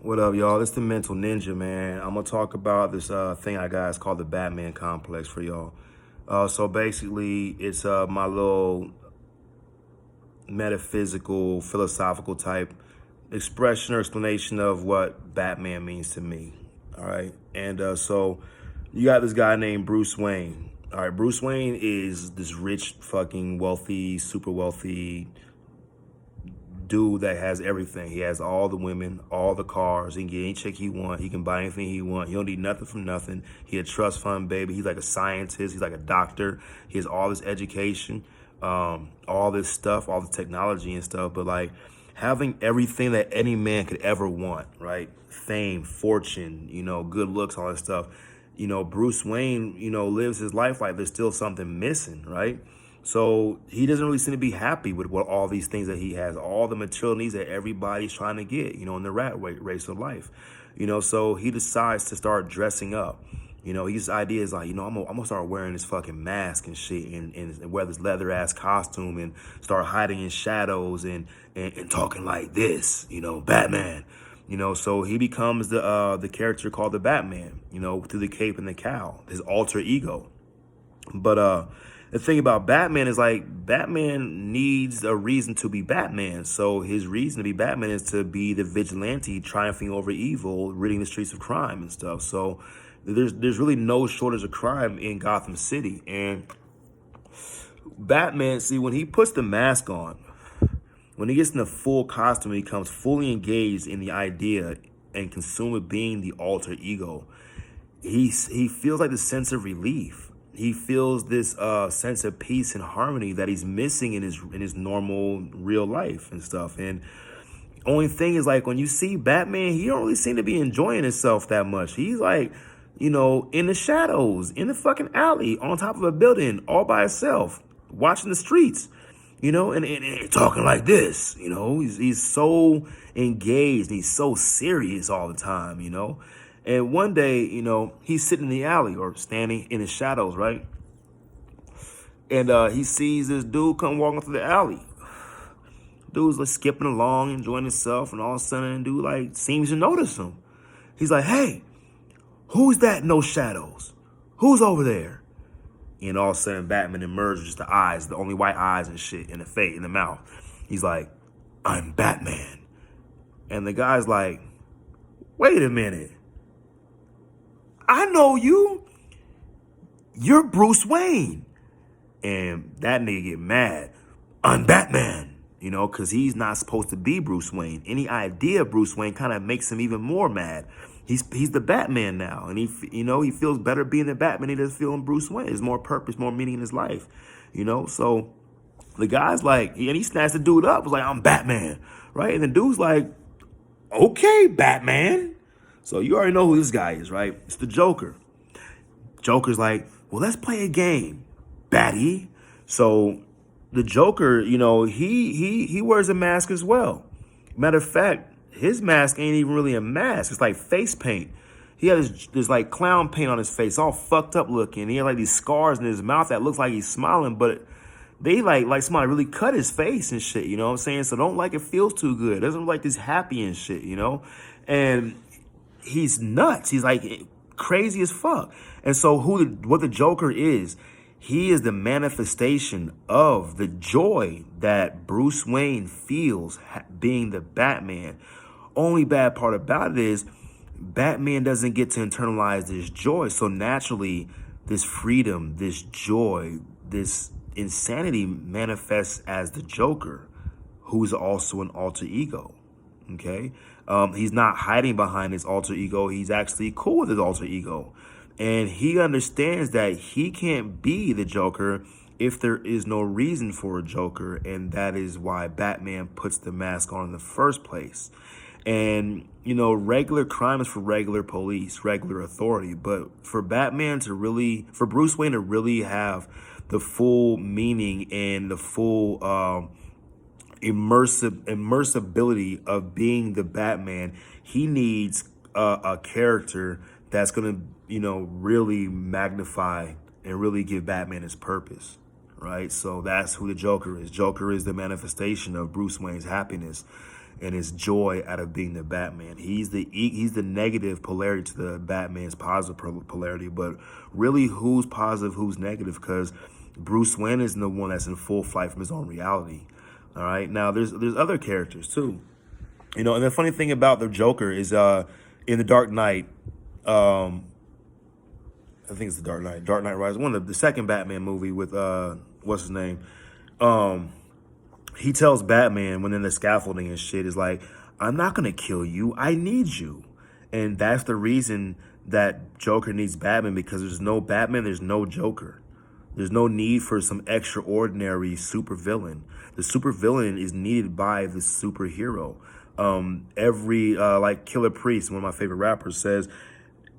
What up, y'all? It's the Mental Ninja, man. I'm gonna talk about this thing I got. It's called the Batman Complex for y'all. So basically, it's my little metaphysical, philosophical type expression or explanation of what Batman means to me. All right, and so you got this guy named Bruce Wayne. All right, Bruce Wayne is this rich, fucking wealthy, super wealthy dude that has everything. He has all the women, all the cars. He can get any chick he want. He can buy anything he want. He don't need nothing from nothing. He a trust fund baby. He's like a scientist. He's like a doctor. He has all this education, all this stuff, all the technology and stuff. But like having everything that any man could ever want, right? Fame, fortune, good looks, all that stuff. Bruce Wayne, lives his life like there's still something missing, right? So he doesn't really seem to be happy with what all these things that he has, all the material needs that everybody's trying to get, in the rat race of life. So he decides to start dressing up. His idea is like, I'm gonna start wearing this fucking mask and shit and wear this leather ass costume and start hiding in shadows and talking like this, Batman. So he becomes the character called the Batman, through the cape and the cowl, his alter ego. But the thing about Batman is like Batman needs a reason to be Batman. So his reason to be Batman is to be the vigilante triumphing over evil, ridding the streets of crime and stuff. So there's really no shortage of crime in Gotham City. And Batman, see, when he puts the mask on, when he gets in the full costume, he becomes fully engaged in the idea and consumed with being the alter ego. He feels like the sense of relief. He feels this sense of peace and harmony that he's missing in his normal real life and stuff. And only thing is, like, when you see Batman, he don't really seem to be enjoying himself that much. He's like, in the shadows, in the fucking alley, on top of a building, all by himself, watching the streets, and talking like this. He's so engaged and he's so serious all the time, And one day, he's sitting in the alley or standing in the shadows, right? And he sees this dude come walking through the alley. Dude's like skipping along, enjoying himself, and all of a sudden, dude like seems to notice him. He's like, "Hey, who's that in those shadows? Who's over there?" And all of a sudden, Batman emerges, just the eyes, the only white eyes and shit, in the face, in the mouth. He's like, "I'm Batman." And the guy's like, "Wait a minute. I know you. You're Bruce Wayne." And that nigga get mad. "I'm Batman," because he's not supposed to be Bruce Wayne. Any idea of Bruce Wayne kind of makes him even more mad. He's the Batman now, and he feels better being the Batman than he does feeling Bruce Wayne. There's more purpose, more meaning in his life, So the guy's like, and he snatched the dude up, was like, "I'm Batman," right? And the dude's like, "Okay, Batman." So you already know who this guy is, right? It's the Joker. Joker's like, "Well, let's play a game, Batty." So the Joker, he wears a mask as well. Matter of fact, his mask ain't even really a mask. It's like face paint. He had this like clown paint on his face, all fucked up looking. He had like these scars in his mouth that looks like he's smiling, but they like somebody really cut his face and shit, you know what I'm saying? So don't like it feels too good. It doesn't look like this happy and shit, And he's nuts. He's like crazy as fuck. And so what the Joker is, he is the manifestation of the joy that Bruce Wayne feels being the Batman. Only bad part about it is Batman doesn't get to internalize this joy. So naturally, this freedom, this joy, this insanity manifests as the Joker, who's also an alter ego. Okay? He's not hiding behind his alter ego. He's actually cool with his alter ego. And he understands that he can't be the Joker if there is no reason for a Joker. And that is why Batman puts the mask on in the first place. And, regular crime is for regular police, regular authority. But for Bruce Wayne to really have the full meaning and the full immersibility of being the Batman, he needs a character that's going to, really magnify and really give Batman his purpose, right? So that's who the Joker is. Joker is the manifestation of Bruce Wayne's happiness. and his joy out of being the Batman. He's the negative polarity to the Batman's positive polarity, but really, who's positive, who's negative? Because Bruce Wayne is the one that's in full flight from his own reality. All right, now there's other characters too, and the funny thing about the Joker is in the Dark Knight, I think it's the Dark Knight Rises, one of the second Batman movie with what's his name, he tells Batman when in the scaffolding and shit is like, I'm not gonna kill you, I need you. And that's the reason that Joker needs Batman, because there's no Batman, there's no Joker. There's no need for some extraordinary supervillain. The supervillain is needed by the superhero. Every like Killer Priest, one of my favorite rappers, says,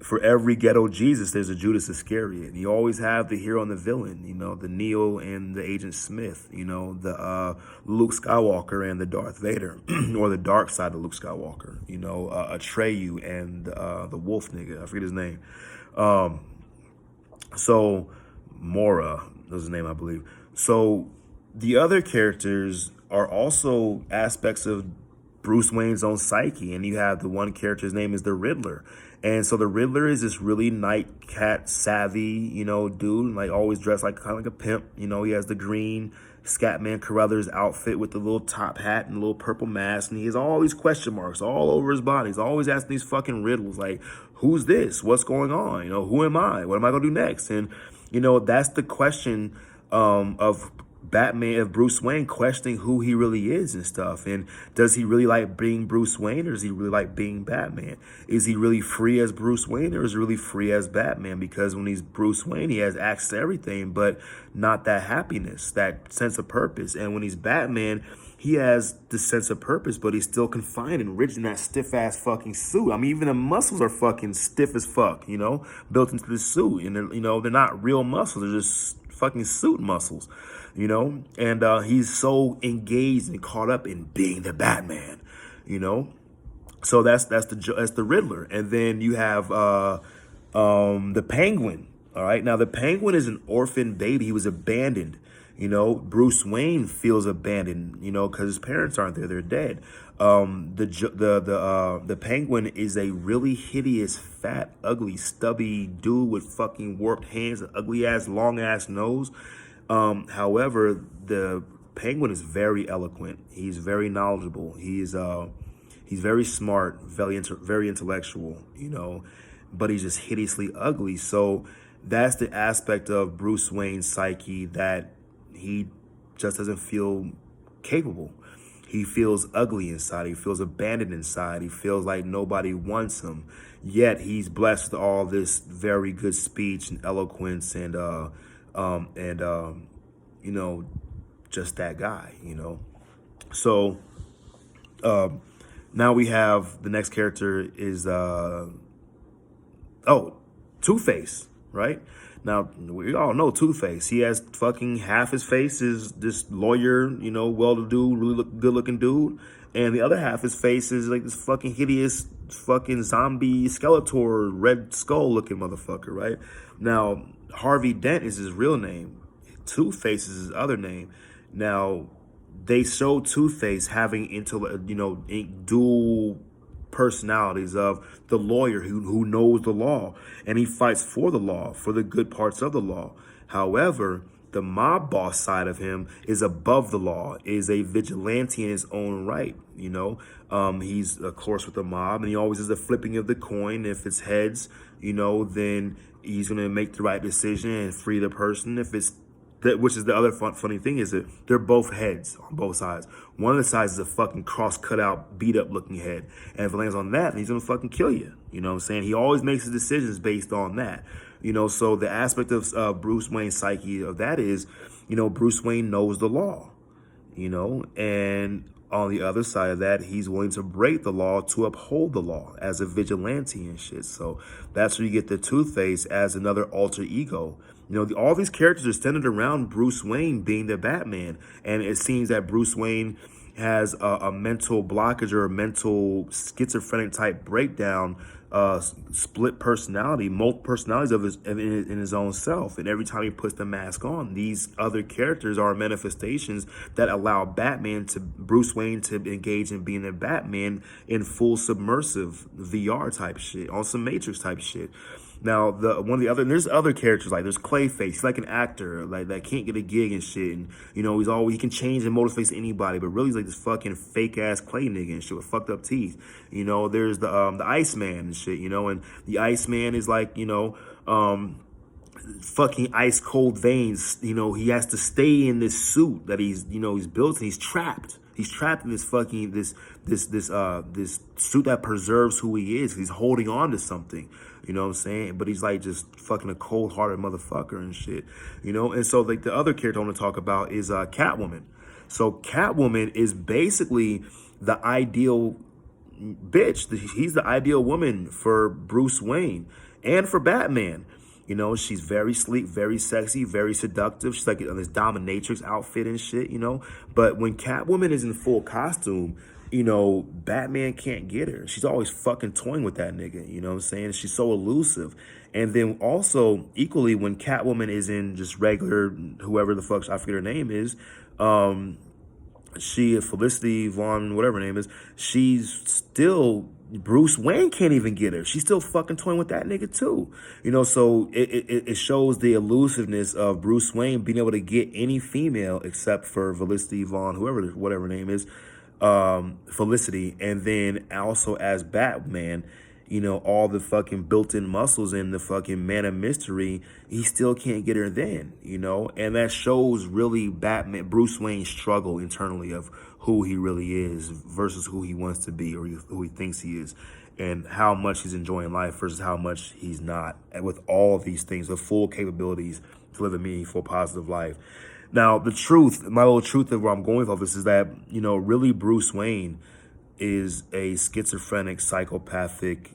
for every ghetto Jesus, there's a Judas Iscariot. You always have the hero and the villain, the Neo and the Agent Smith, the Luke Skywalker and the Darth Vader, or the dark side of Luke Skywalker, Atreyu and the wolf nigga, I forget his name. So Mora was his name, I believe. So the other characters are also aspects of Bruce Wayne's own psyche, and you have the one character's name is the Riddler. And so the Riddler is this really nightcat savvy, dude, like always dressed like kind of like a pimp. He has the green Scatman Carruthers outfit with the little top hat and the little purple mask, and he has all these question marks all over his body. He's always asking these fucking riddles like, who's this? What's going on? Who am I? What am I gonna do next? And that's the question of Batman, of Bruce Wayne, questioning who he really is and stuff. And does he really like being Bruce Wayne, or does he really like being Batman? Is he really free as Bruce Wayne, or is he really free as Batman? Because when he's Bruce Wayne, he has access to everything, but not that happiness, that sense of purpose. And when he's Batman, he has the sense of purpose, but he's still confined and rigid in that stiff-ass fucking suit. I mean, even the muscles are fucking stiff as fuck, built into the suit. And, they're not real muscles. They're just fucking suit muscles, and he's so engaged and caught up in being the Batman, so that's the Riddler. And then you have the Penguin. All right, now the Penguin is an orphan baby. He was abandoned. Bruce Wayne feels abandoned, because his parents aren't there, they're dead. The Penguin is a really hideous, fat, ugly, stubby dude with fucking warped hands, an ugly ass, long ass nose. However, the Penguin is very eloquent. He's very knowledgeable. He's very smart, very intellectual, but he's just hideously ugly. So that's the aspect of Bruce Wayne's psyche that he just doesn't feel capable. He feels ugly inside. He feels abandoned inside. He feels like nobody wants him. Yet he's blessed with all this very good speech and eloquence and just that guy, So now we have the next character is Two-Face, right? Now, we all know Two-Face. He has fucking half his face is this lawyer, well-to-do, really good-looking dude. And the other half of his face is like this fucking hideous fucking zombie Skeletor, Red Skull-looking motherfucker, right? Now, Harvey Dent is his real name. Two-Face is his other name. Now, they show Two-Face having dual personalities of the lawyer who knows the law, and he fights for the law, for the good parts of the law. However, the mob boss side of him is above the law, is a vigilante in his own right. He's of course with the mob, and he always is the flipping of the coin. If it's heads, then he's gonna make the right decision and free the person. If it's which is the other funny thing, is that they're both heads on both sides. One of the sides is a fucking cross cut out, beat up looking head. And if it lands on that, then he's gonna fucking kill you. You know what I'm saying? He always makes his decisions based on that. So the aspect of Bruce Wayne's psyche of that is, Bruce Wayne knows the law, and on the other side of that, he's willing to break the law to uphold the law as a vigilante and shit. So that's where you get the Two-Face as another alter ego. All these characters are centered around Bruce Wayne being the Batman. And it seems that Bruce Wayne has a mental blockage or a mental schizophrenic type breakdown, split personality, multiple personalities of in his own self. And every time he puts the mask on, these other characters are manifestations that allow Bruce Wayne to engage in being a Batman in full submersive VR type shit, on some Matrix type shit. Now, there's other characters, like there's Clayface. He's like an actor, like that can't get a gig and shit. And he can change and motivate anybody, but really he's like this fucking fake ass clay nigga and shit with fucked up teeth. There's the Iceman and shit. And the Iceman is like fucking ice cold veins. He has to stay in this suit that he's built, and he's trapped. He's trapped in this fucking this suit that preserves who he is. He's holding on to something. You know what I'm saying? But he's like just fucking a cold-hearted motherfucker and shit. And so like the other character I want to talk about is Catwoman. So Catwoman is basically the ideal bitch. He's the ideal woman for Bruce Wayne and for Batman. She's very sleek, very sexy, very seductive. She's like in this dominatrix outfit and shit, But when Catwoman is in full costume, Batman can't get her. She's always fucking toying with that nigga, you know what I'm saying? She's so elusive. And then also, equally, when Catwoman is in just regular, whoever the fuck, I forget her name is, Felicity Vaughn, whatever her name is, she's still, Bruce Wayne can't even get her. She's still fucking toying with that nigga too. So it shows the elusiveness of Bruce Wayne being able to get any female except for Felicity Vaughn, whatever her name is, Felicity. And then also as Batman, all the fucking built-in muscles and the fucking man of mystery, he still can't get her then, and that shows really Bruce Wayne's struggle internally of who he really is versus who he wants to be or who he thinks he is, and how much he's enjoying life versus how much he's not, and with all these things, the full capabilities to live a meaningful, positive life. Now, my little truth of where I'm going with all this is that, really Bruce Wayne is a schizophrenic, psychopathic,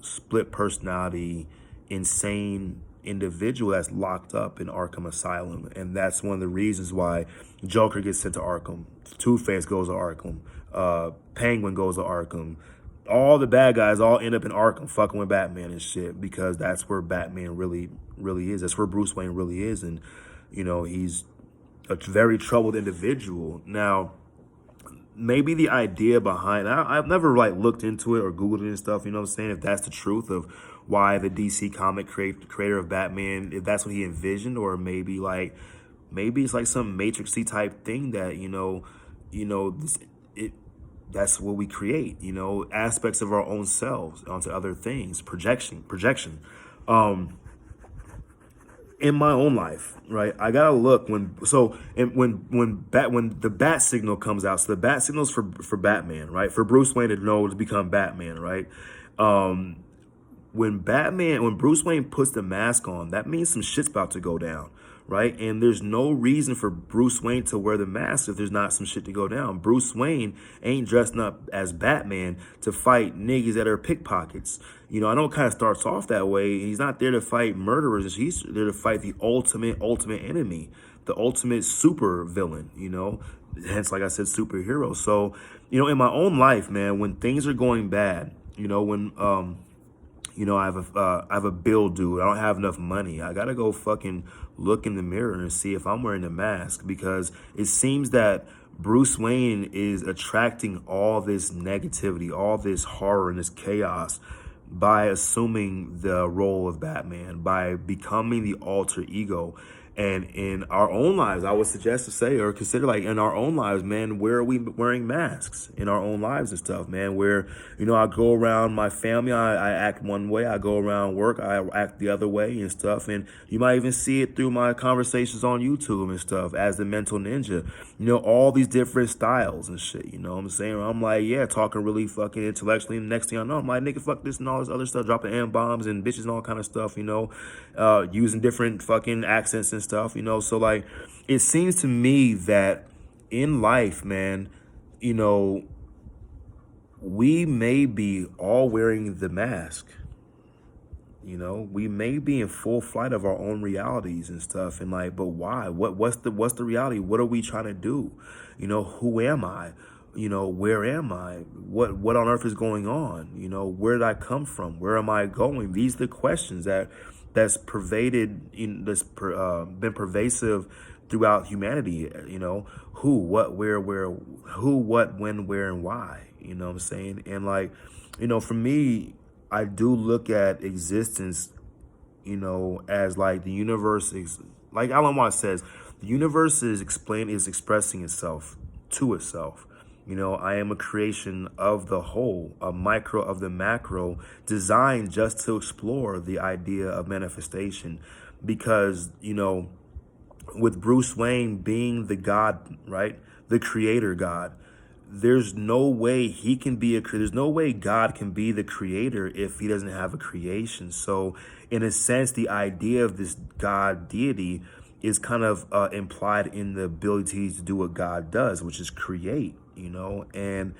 split personality, insane individual that's locked up in Arkham Asylum. And that's one of the reasons why Joker gets sent to Arkham, Two-Face goes to Arkham, Penguin goes to Arkham. All the bad guys all end up in Arkham fucking with Batman and shit, because that's where Batman really, really is. That's where Bruce Wayne really is. And, he's a very troubled individual. Now, maybe the idea behind, I've never like looked into it or Googled it and stuff, you know what I'm saying, if that's the truth of why the DC comic creator of Batman, if that's what he envisioned, or maybe it's like some Matrixy type thing that, that's what we create, aspects of our own selves onto other things, projection. In my own life, right? I gotta look when the bat signal comes out. So the bat signal's for Batman, right? For Bruce Wayne to know to become Batman, right? When Bruce Wayne puts the mask on, that means some shit's about to go down, right? And there's no reason for Bruce Wayne to wear the mask if there's not some shit to go down. Bruce Wayne ain't dressing up as Batman to fight niggas that are pickpockets. I know it kind of starts off that way. He's not there to fight murderers. He's there to fight the ultimate enemy, the ultimate super villain, hence, like I said, superhero. So, in my own life, man, when things are going bad, when, I have a bill due, I don't have enough money, I gotta go fucking look in the mirror and see if I'm wearing a mask, because it seems that Bruce Wayne is attracting all this negativity, all this horror and this chaos by assuming the role of Batman, by becoming the alter ego. And in our own lives, I would suggest to say, or consider, like, in our own lives, man, where are we wearing masks in our own lives and stuff, man? Where, I go around my family, I act one way. I go around work, I act the other way and stuff. And you might even see it through my conversations on YouTube and stuff as the mental ninja. All these different styles and shit, you know what I'm saying? I'm like, yeah, talking really fucking intellectually. And the next thing I know, I'm like, nigga, fuck this and all this other stuff, dropping M-bombs and bitches and all kind of stuff, using different fucking accents and stuff, so like, it seems to me that in life, man, we may be all wearing the mask, You know, we may be in full flight of our own realities and stuff, and like, but why? What's the reality? What are we trying to do? You know, who am I? You know, where am I? What on earth is going on? You know, where did I come from? Where am I going? These are the questions that's pervaded been pervasive throughout humanity. You know, who, what, where, who, what, when, where, and why. You know what I'm saying? And like, you know, for me, I do look at existence, you know, as like the universe is, like Alan Watts says, the universe is expressing itself to itself. You know, I am a creation of the whole, a micro of the macro, designed just to explore the idea of manifestation. Because, you know, with Bruce Wayne being the God, right? The creator God, there's no way he can be there's no way God can be the creator if he doesn't have a creation. So in a sense, the idea of this God deity is kind of implied in the ability to do what God does, which is create, you know. And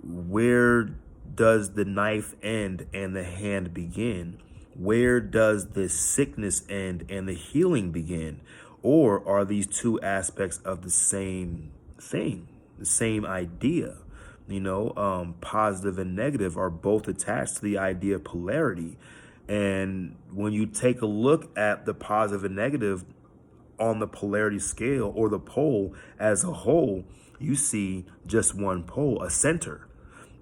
where does the knife end and the hand begin? Where does the sickness end and the healing begin? Or are these two aspects of the same thing, the same idea? You know, positive and negative are both attached to the idea of polarity. And when you take a look at the positive and negative on the polarity scale, or the pole as a whole, you see just one pole, a center,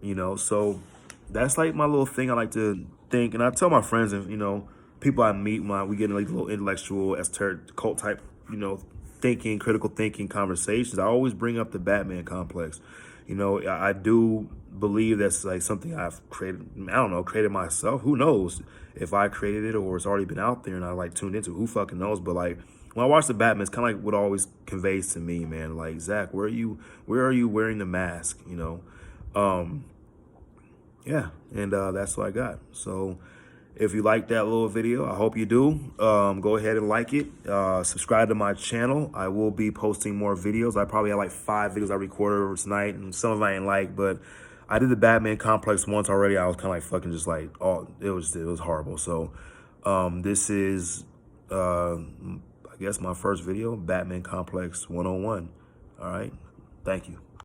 you know. So that's like my little thing I like to think. And I tell my friends and, you know, people I meet when we get in like little intellectual, esoteric, cult type, you know, thinking, critical thinking conversations, I always bring up the Batman complex. You know, I do believe that's like something I've created. I don't know, created myself. Who knows if I created it or it's already been out there and I like tuned into it. Who fucking knows? But like, when I watch the Batman, it's kind of like what always conveys to me, man. Like, Zach, where are you wearing the mask? You know, yeah, and that's what I got. So if you like that little video, I hope you do. Go ahead and like it. Subscribe to my channel. I will be posting more videos. I probably have like 5 videos I recorded tonight, and some of them I ain't like, but I did the Batman complex once already. I was kind of like fucking just like, oh, it was horrible. So this is I guess my first video, Batman Complex 101. All right. Thank you.